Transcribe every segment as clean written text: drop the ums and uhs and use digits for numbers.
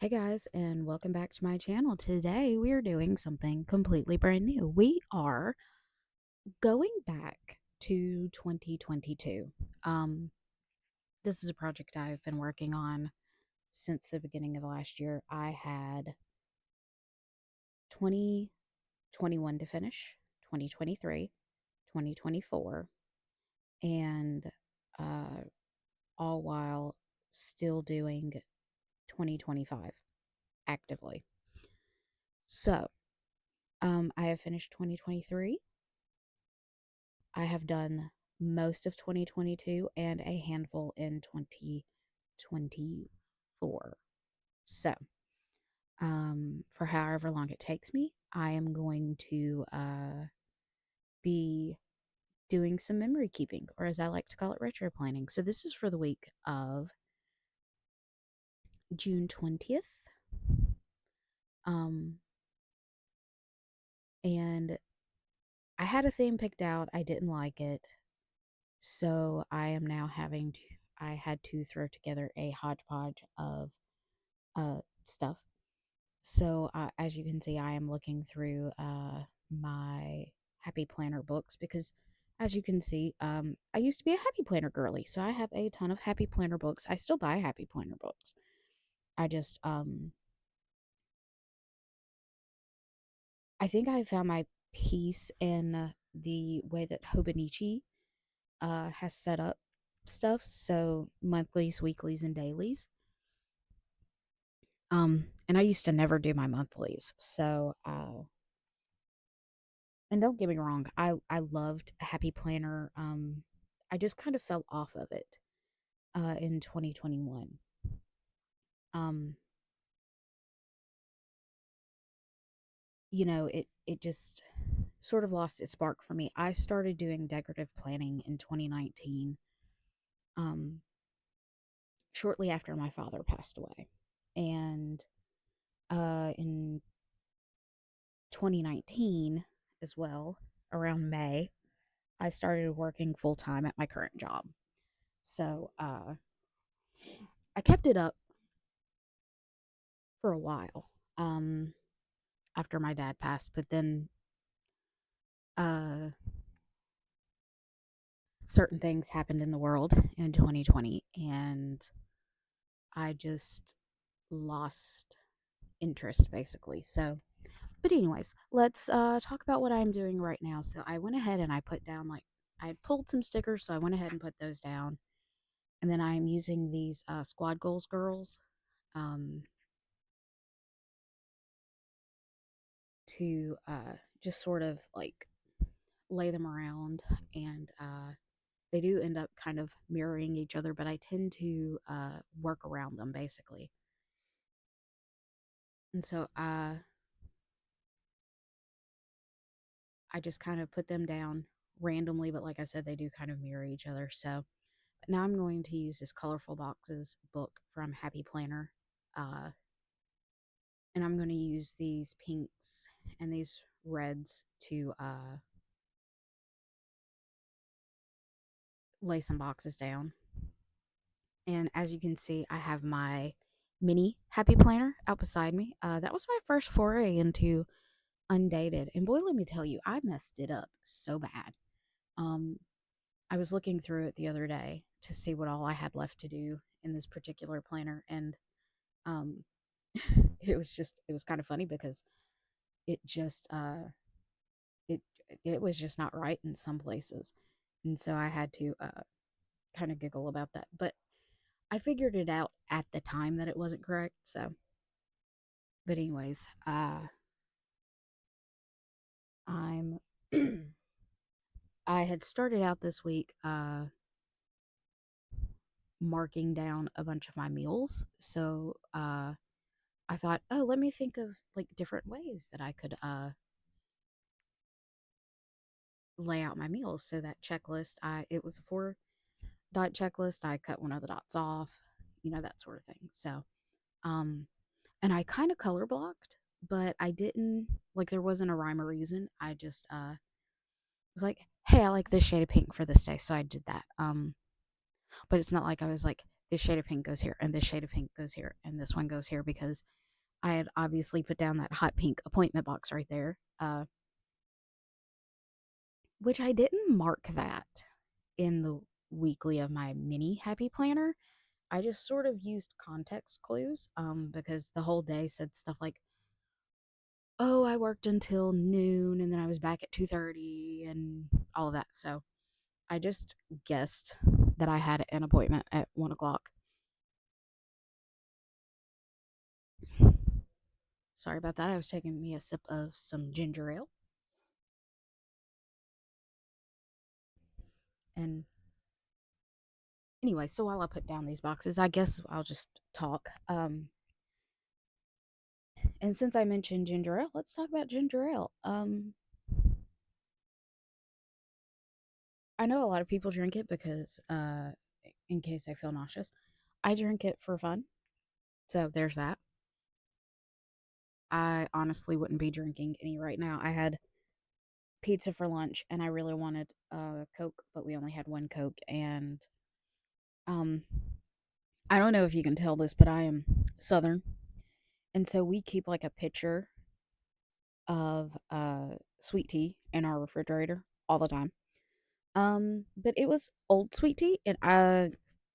Hey guys, and welcome back to my channel. Today we are doing something completely brand new. We are going back to 2022. Um, this is a project I've been working on since the beginning of last year. I had 2021 to finish, 2023, 2024, and uh, all while still doing 2025 actively. So, I have finished 2023. I have done most of 2022 and a handful in 2024. So, for however long it takes me, I am going to be doing some memory keeping, or as I like to call it, retro planning. So, this is for the week of June 20th. Um, and I had a theme picked out, I didn't like it. So, I had to throw together a hodgepodge of stuff. So, as you can see, I am looking through my Happy Planner books because, as you can see, I used to be a Happy Planner girly. So, I have a ton of Happy Planner books. I still buy Happy Planner books. I just, I think I found my peace in the way that Hobonichi has set up stuff. So, monthlies, weeklies, and dailies. And I used to never do my monthlies. So, and don't get me wrong, I loved Happy Planner. I just kind of fell off of it in 2021. Um, it just sort of lost its spark for me. I started doing decorative planning in 2019, um, shortly after my father passed away, and in 2019 as well, around May, I started working full time at my current job. So I kept it up for a while. Um, After my dad passed, but then uh certain things happened in the world in 2020 and I just lost interest basically. So, but anyways, let's talk about what I'm doing right now. So, I went ahead and I put down I pulled some stickers, so I went ahead and put those down. And then I'm using these Squad Goals girls um to just sort of like lay them around, and they do end up kind of mirroring each other, but I tend to work around them basically. And so I just kind of put them down randomly, but like I said, they do kind of mirror each other. So now I'm going to use this Colorful Boxes book from Happy Planner. Uh, and I'm going to use these pinks and these reds to lay some boxes down. And as you can see, I have my mini Happy Planner out beside me. That was my first foray into Undated. And boy, let me tell you, I messed it up so bad. Um, I was looking through it the other day to see what all I had left to do in this particular planner. And um, it was kind of funny because it just, it, it was just not right in some places. And so I had to kind of giggle about that. But I figured it out at the time that it wasn't correct. So, but anyways, I'm I had started out this week marking down a bunch of my meals. So I thought, oh, let me think of like different ways that I could lay out my meals. So that checklist, I it was a 4 dot checklist. I cut one of the dots off, that sort of thing. So um and I kind of color blocked, but I didn't like there wasn't a rhyme or reason. I just was like, hey, I like this shade of pink for this day, so I did that. But it's not like I was like, this shade of pink goes here, and this shade of pink goes here, and this one goes here because I had obviously put down that hot pink appointment box right there, which I didn't mark that in the weekly of my mini happy planner. I just sort of used context clues because the whole day said stuff like, "Oh, I worked until noon and then I was back at 2:30 and all of that." So, I just guessed that I had an appointment at 1 o'clock. Sorry about that. I was taking me a sip of some ginger ale. And anyway, so while I put down these boxes, I guess I'll just talk. And since I mentioned ginger ale, let's talk about ginger ale. I know a lot of people drink it because, in case I feel nauseous, I drink it for fun. So there's that. I honestly wouldn't be drinking any right now. I had pizza for lunch and I really wanted a Coke, but we only had one Coke. And um, I don't know if you can tell this, but I am Southern. And so we keep like a pitcher of sweet tea in our refrigerator all the time. But it was old sweet tea, and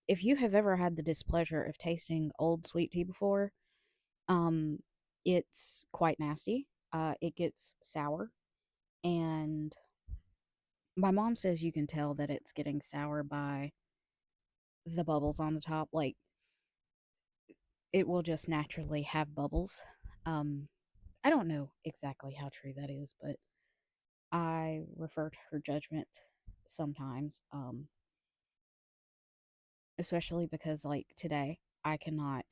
if you have ever had the displeasure of tasting old sweet tea before, um, it's quite nasty. It gets sour, and my mom says you can tell that it's getting sour by the bubbles on the top. Like it will just naturally have bubbles. Um, I don't know exactly how true that is, but I refer to her judgment sometimes. Especially because like today I cannot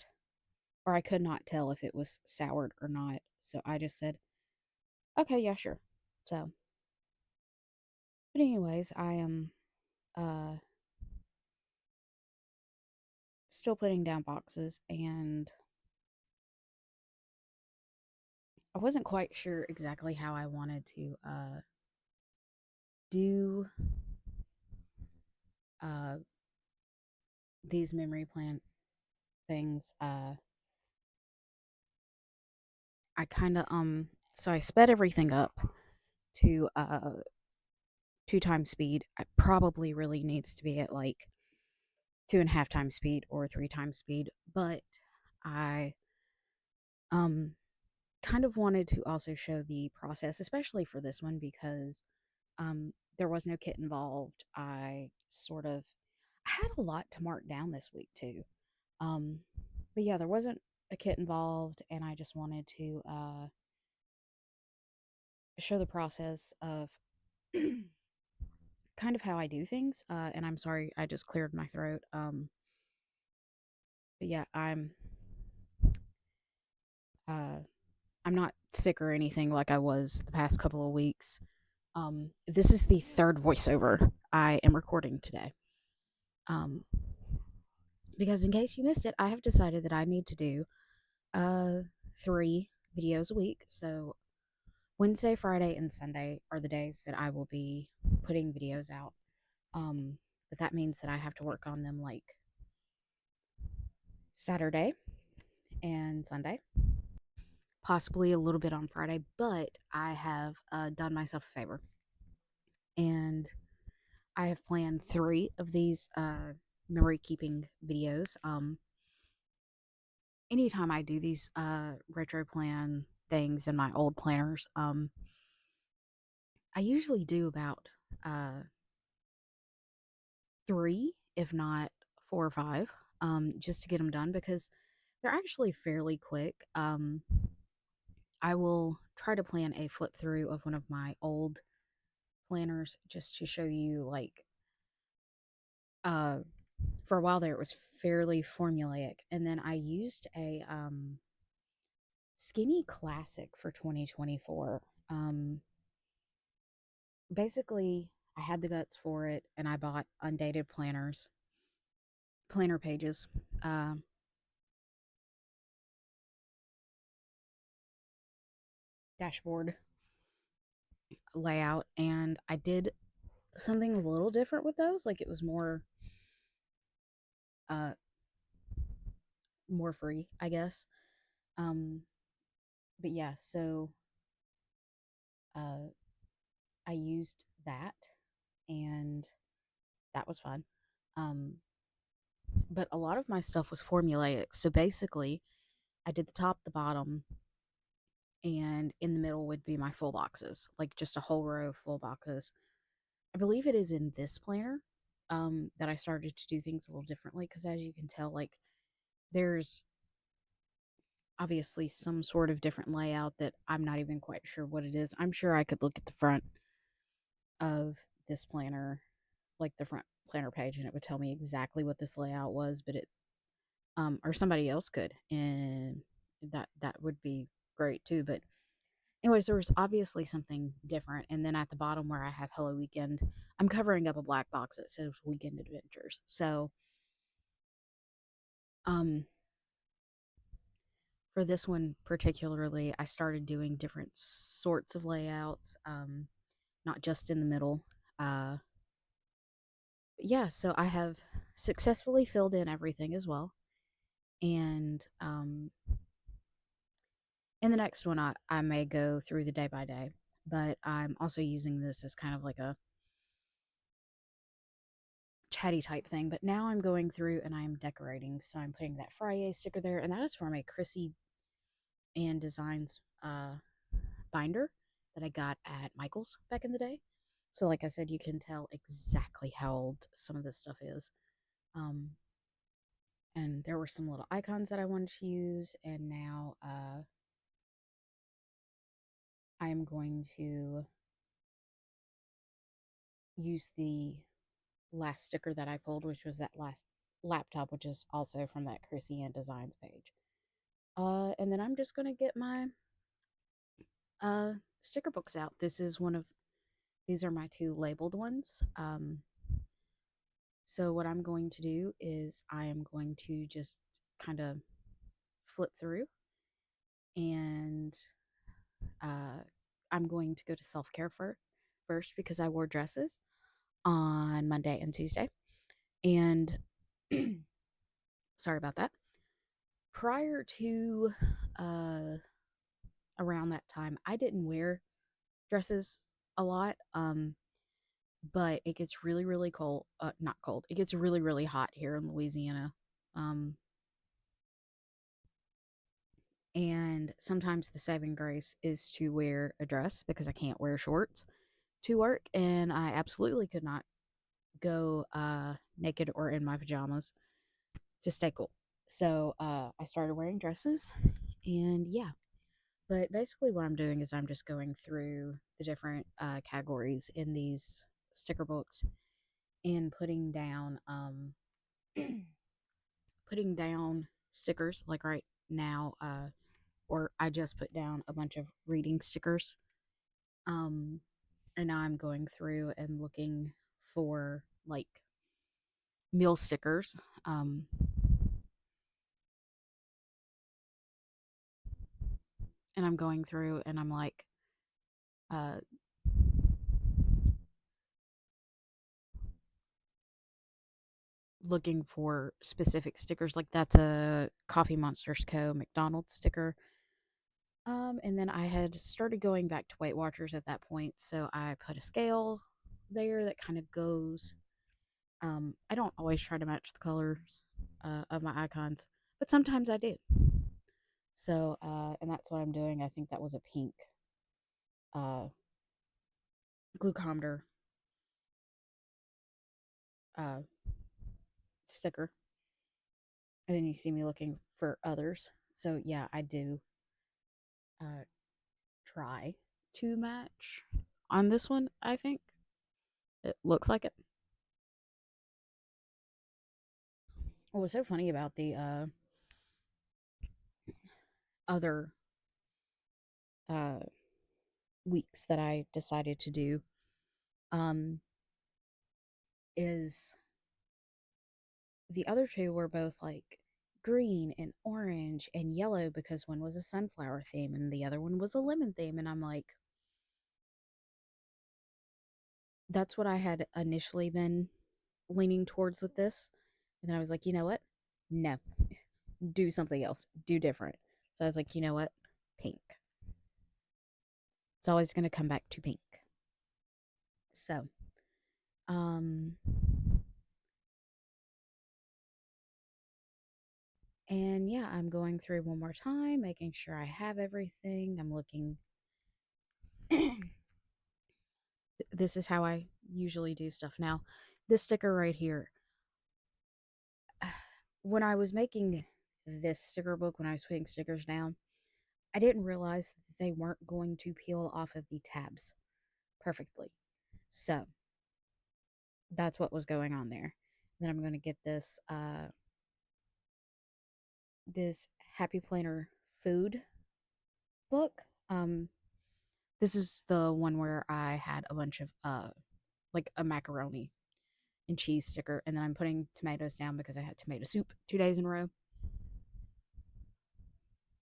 or I could not tell if it was soured or not. So I just said, "Okay, yeah, sure." So, but anyways, I am uh still putting down boxes and I wasn't quite sure exactly how I wanted to do uh these memory plant things. I kind of so I sped everything up to 2 times speed. I probably really needs to be at like 2.5 times speed or 3 times speed, but I um kind of wanted to also show the process, especially for this one because there was no kit involved. I had a lot to mark down this week too. Um, but yeah, there wasn't a kit involved, and I just wanted to show the process of kind of how I do things. And I'm sorry, I just cleared my throat. But yeah, uh, I'm not sick or anything like I was the past couple of weeks. This is the third voiceover I am recording today. Um, because in case you missed it, I have decided that I need to do uh 3 videos a week. So Wednesday, Friday, and Sunday are the days that I will be putting videos out. But that means that I have to work on them like Saturday and Sunday, possibly a little bit on Friday. But I have done myself a favor, and I have planned 3 of these memory keeping videos. Anytime I do these retro plan things in my old planners, I usually do about uh 3, if not 4 or 5, just to get them done because they're actually fairly quick. I will try to plan a flip through of one of my old planners just to show you like uh for a while there it was fairly formulaic, and then I used a skinny classic for 2024. Basically I had the guts for it and I bought undated planner pages, uh, dashboard layout, and I did something a little different with those. Like it was more more free, I guess. Um, but yeah, so uh, I used that, and that was fun. Um, but a lot of my stuff was formulaic. So basically, I did the top, the bottom, and in the middle would be my full boxes, like just a whole row of full boxes. I believe it is in this planner that I started to do things a little differently because, as you can tell, like there's obviously some sort of different layout that I'm not even quite sure what it is. I'm sure I could look at the front of this planner, like the front planner page, and it would tell me exactly what this layout was, but it or somebody else could, and that would be great too. But anyways, there was obviously something different. And then at the bottom where I have Hello Weekend, I'm covering up a black box that says Weekend Adventures. So um for this one particularly, I started doing different sorts of layouts, not just in the middle. Uh yeah, so I have successfully filled in everything as well. And in the next one, I may go through the day by day, but I'm also using this as kind of like a chatty type thing. But now I'm going through and I'm decorating. So I'm putting that Friday sticker there, and that is from a Chrissy and Designs binder that I got at Michael's back in the day. So, like I said, you can tell exactly how old some of this stuff is. Um, and there were some little icons that I wanted to use, and now I am going to use the last sticker that I pulled, which was that last laptop, which is also from that Chrissy Ann Designs page. And then I'm just gonna get my uh sticker books out. This is one of these are my two labeled ones. So what I'm going to do is I am going to just kind of flip through, and uh, I'm going to go to self care first because I wore dresses on Monday and Tuesday, and sorry about that. Prior to uh, around that time, I didn't wear dresses a lot. But it gets really, really cold. Not cold. It gets really, really hot here in Louisiana. Um, and sometimes the saving grace is to wear a dress because I can't wear shorts to work, and I absolutely could not go naked or in my pajamas to stay cool. So I started wearing dresses, and yeah. But basically, what I'm doing is I'm just going through the different categories in these sticker books and putting down stickers like right now, or I just put down a bunch of reading stickers. Um, and now I'm going through and looking for like meal stickers. Um, and I'm going through and I'm like, uh, looking for specific stickers. Like that's a Coffee Monsters Co. McDonald's sticker. And then I had started going back to Weight Watchers at that point, so I put a scale there that kind of goes. I don't always try to match the colors of my icons, but sometimes I do. So, and that's what I'm doing. I think that was a pink uh, glucometer uh, sticker. And then you see me looking for others. So, yeah, I do uh, try to match on this one, I think. It looks like it. What was so funny about the other uh, weeks that I decided to do um, is the other two were both like green and orange and yellow because one was a sunflower theme and the other one was a lemon theme. And I'm like, that's what I had initially been leaning towards with this. And then I was like, you know what? No, do something else, do different. So I was like, you know what? Pink. It's always going to come back to pink. So, um, and yeah, I'm going through one more time, making sure I have everything. I'm looking. This is how I usually do stuff. Now, this sticker right here, when I was making this sticker book, when I was putting stickers down, I didn't realize that they weren't going to peel off of the tabs perfectly. So that's what was going on there. Then I'm going to get this Happy Planner food book. This is the one where I had a bunch of like a macaroni and cheese sticker, and then I'm putting tomatoes down because I had tomato soup 2 days in a row.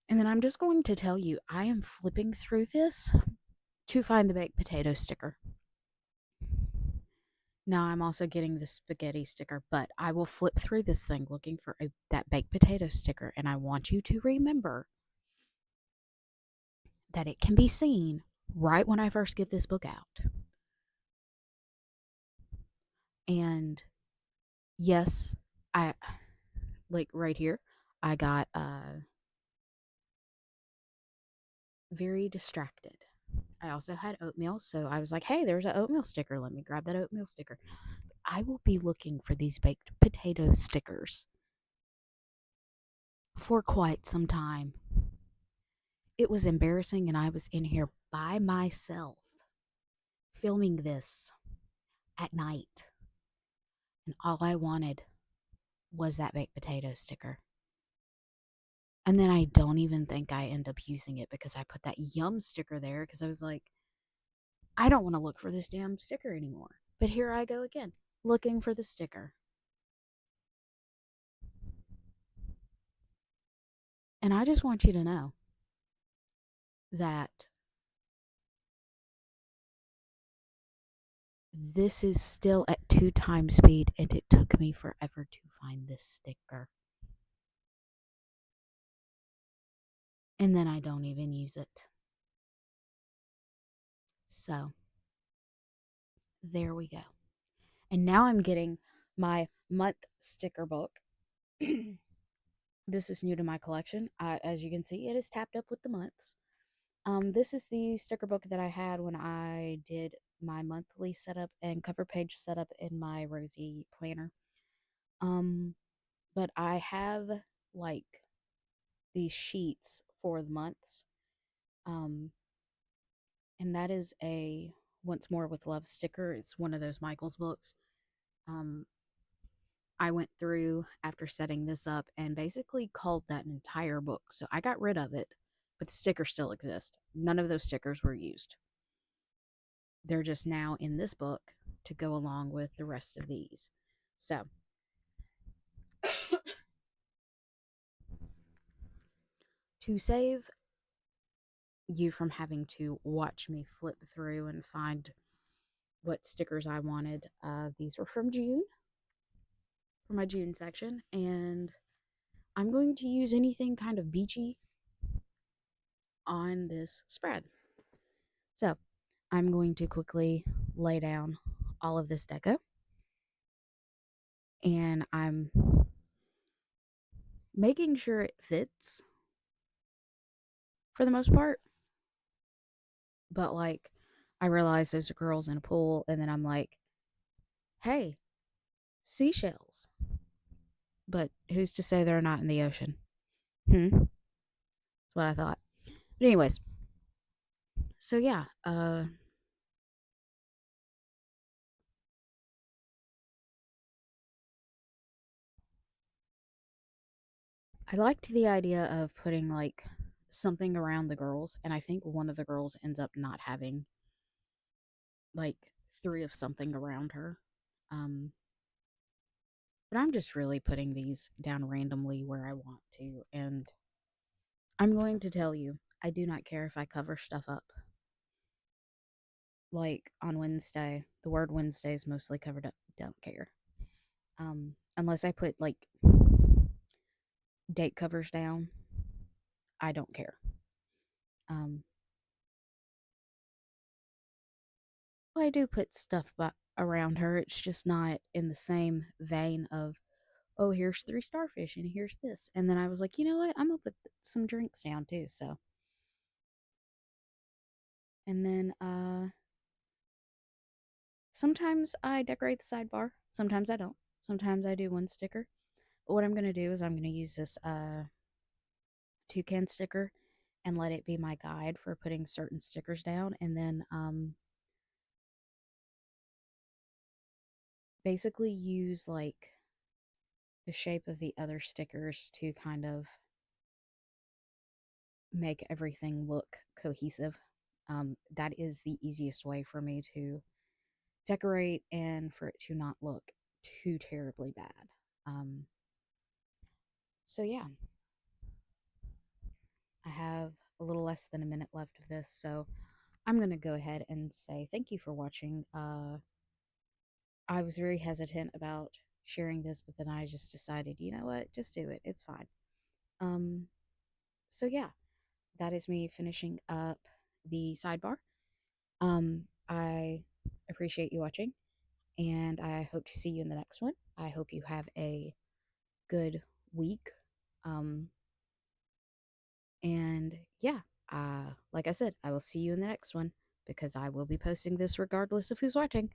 And then I'm just going to tell you, I am flipping through this to find the baked potato sticker. Now I'm also getting the spaghetti sticker, but I will flip through this thing looking for that baked potato sticker, and I want you to remember that it can be seen right when I first get this book out. And yes, I like right here, I got very distracted. I also had oatmeal, so I was like, hey, there's an oatmeal sticker. Let me grab that oatmeal sticker. I will be looking for these baked potato stickers for quite some time. It was embarrassing, and I was in here by myself filming this at night, and all I wanted was that baked potato sticker. And then I don't even think I end up using it because I put that yum sticker there because I was like, I don't want to look for this damn sticker anymore. But here I go again, looking for the sticker. And I just want you to know that this is still at 2 times speed, and it took me forever to find this sticker. And then I don't even use it. So there we go. And now I'm getting my month sticker book. This is new to my collection. As you can see, it is tapped up with the months. This is the sticker book that I had when I did my monthly setup and cover page setup in my Rosie planner. Um, but I have like these sheets for the months. Um, and that is a Once More with Love sticker. It's one of those Michaels books. Um, I went through after setting this up and basically culled that entire book. So I got rid of it, but the stickers still exist. None of those stickers were used. They're just now in this book to go along with the rest of these. So, to save you from having to watch me flip through and find what stickers I wanted, these were from June for my June section. And I'm going to use anything kind of beachy on this spread. So, I'm going to quickly lay down all of this deco, and I'm making sure it fits for the most part. But like, I realize those are girls in a pool, and then I'm like, hey, seashells. But who's to say they're not in the ocean? That's what I thought. But anyways, so yeah, I liked the idea of putting like something around the girls, and I think one of the girls ends up not having like three of something around her. Um, but I'm just really putting these down randomly where I want to, and I'm going to tell you, I do not care if I cover stuff up. Like on Wednesday, the word Wednesday is mostly covered up. Don't care. Unless I put like date covers down, I don't care. Um, well, I do put stuff around her. It's just not in the same vein of, oh, here's three starfish and here's this. And then I was like, you know what? I'm gonna put some drinks down too. So, and then sometimes I decorate the sidebar. Sometimes I don't. Sometimes I do one sticker. But what I'm gonna do is I'm gonna use this toucan sticker and let it be my guide for putting certain stickers down, and then basically use like the shape of the other stickers to kind of make everything look cohesive. That is the easiest way for me to decorate and for it to not look too terribly bad. Um, so, yeah, I have a little less than a minute left of this. So, I'm going to go ahead and say thank you for watching. I was very hesitant about sharing this, but then I just decided, you know what, just do it. It's fine. Um, so, yeah, that is me finishing up the sidebar. I appreciate you watching, and I hope to see you in the next one. I hope you have a good week. Um, and yeah, like I said, I will see you in the next one because I will be posting this regardless of who's watching.